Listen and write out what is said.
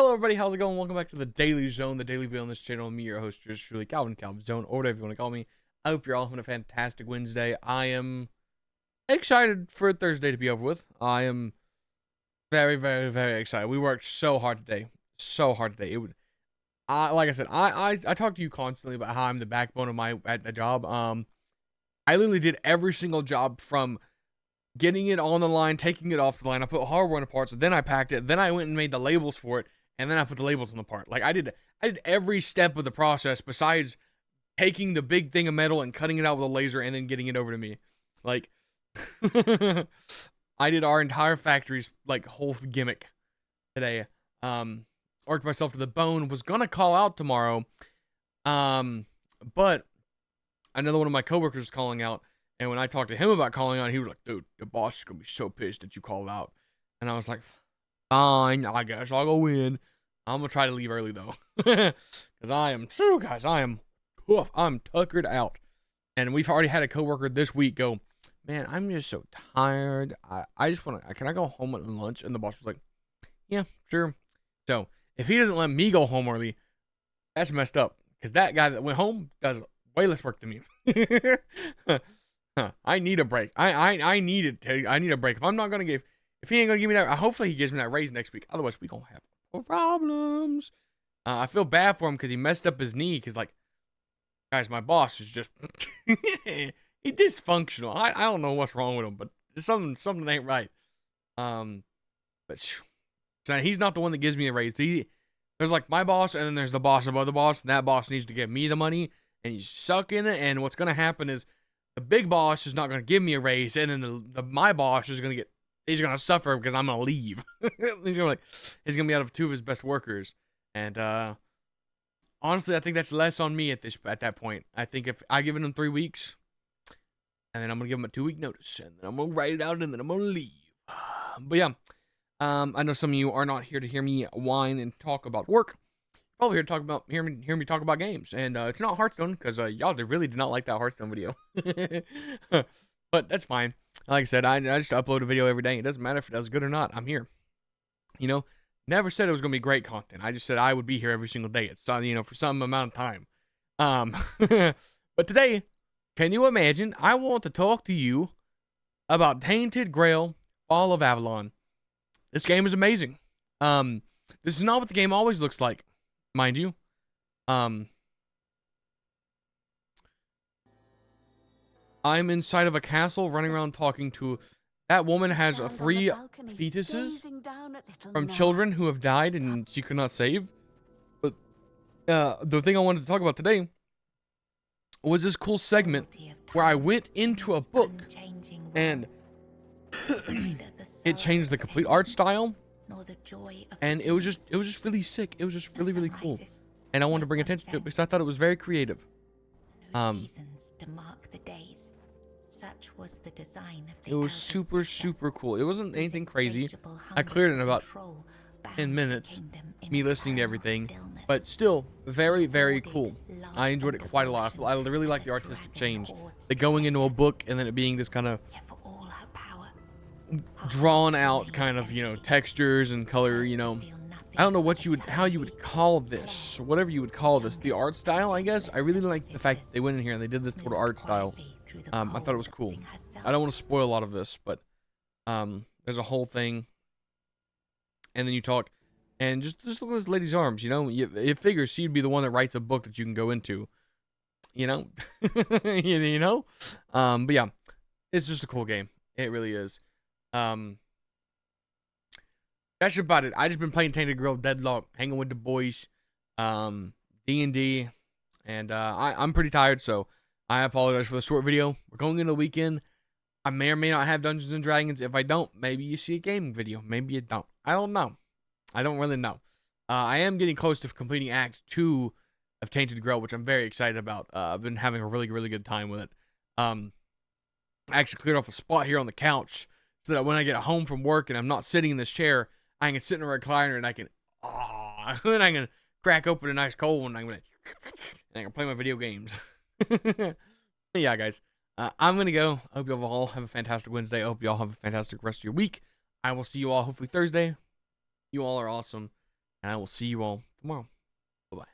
Hello, everybody. How's it going? Welcome back to the Daily Zone, the daily video on this channel. Me, your host, yours truly, Calvin Zone, or whatever you want to call me. I hope you're all having a fantastic Wednesday. I am excited for Thursday to be over with. I am very, very, very excited. We worked so hard today. So hard today. Like I said, I talk to you constantly about how I'm the backbone of my at the job. I literally did every single job from getting it on the line, taking it off the line. I put hardware on the parts, then I packed it, then I went and made the labels for it, and then I put the labels on the part. Like I did every step of the process besides taking the big thing of metal and cutting it out with a laser and then getting it over to me. Like I did our entire factory's like whole gimmick today. Worked myself to the bone. Was gonna call out tomorrow, but another one of my coworkers was calling out. And when I talked to him about calling out, he was like, dude, the boss is going to be so pissed that you called out. And I was like, fine, I guess I'll go in. I'm going to try to leave early, though. Because I am tough. I'm tuckered out. And we've already had a coworker this week go, man, I'm just so tired. I just want to, can I go home at lunch? And the boss was like, yeah, sure. So if he doesn't let me go home early, that's messed up. Because that guy that went home does way less work than me. I need a break. I need it. I need a break. If I'm not gonna give, if he ain't gonna give me that, hopefully he gives me that raise next week. Otherwise, we gonna have problems. I feel bad for him because he messed up his knee. Because like, guys, my boss is just he dysfunctional. I don't know what's wrong with him, but something ain't right. But so he's not the one that gives me a raise. There's like my boss, and then there's the boss above the boss, and that boss needs to give me the money, and he's sucking it. And what's gonna happen is, the big boss is not going to give me a raise, and then my boss is going to he's going to suffer because I'm going to leave. he's going to be out of two of his best workers. And honestly, I think that's less on me at that point. I think if I give him 3 weeks, and then I'm going to give him a 2-week notice, and then I'm going to write it out, and then I'm going to leave. But yeah, I know some of you are not here to hear me whine and talk about work. Probably here to talk about hear me talk about games, and it's not Hearthstone because y'all really did not like that Hearthstone video. But that's fine. Like I said, I just upload a video every day. It doesn't matter if it does good or not. I'm here. You know, never said it was gonna be great content. I just said I would be here every single day. It's for some amount of time. But today, can you imagine? I want to talk to you about Tainted Grail: Fall of Avalon. This game is amazing. This is not what the game always looks like. Mind you, I'm inside of a castle running around talking to, that woman has 3 fetuses from children who have died and she could not save. But the thing I wanted to talk about today was this cool segment where I went into a book and it changed the complete art style. And it was just really sick. It was just really, really cool. And I wanted to bring attention to it because I thought it was very creative. It was super, super cool. It wasn't anything crazy. I cleared it in about 10 minutes, me listening to everything, but still very, very cool. I enjoyed it quite a lot. I really like the artistic change. The going into a book and then it being this kind of drawn out kind of, textures and color, I don't know what how you would call this, whatever you would call this, the art style, I guess. I really like the fact that they went in here and they did this total art style. I thought it was cool. I don't want to spoil a lot of this, but there's a whole thing, and then you talk, and just look at this lady's arms, it figures she'd be the one that writes a book that you can go into, but yeah, it's just a cool game. It really is. That's about it. I just been playing Tainted Grail Deadlock, hanging with the boys, D&D, and I'm pretty tired, so I apologize for the short video. We're going into the weekend. I may or may not have Dungeons and Dragons. If I don't, maybe you see a gaming video. Maybe you don't. I don't know. I don't really know. I am getting close to completing Act 2 of Tainted Grail, which I'm very excited about. I've been having a really, really good time with it. I actually cleared off a spot here on the couch so that when I get home from work and I'm not sitting in this chair, I can sit in a recliner and I can, then I can crack open a nice cold one and I can play my video games. Yeah, guys, I'm going to go. I hope you all have a fantastic Wednesday. I hope you all have a fantastic rest of your week. I will see you all hopefully Thursday. You all are awesome. And I will see you all tomorrow. Bye bye.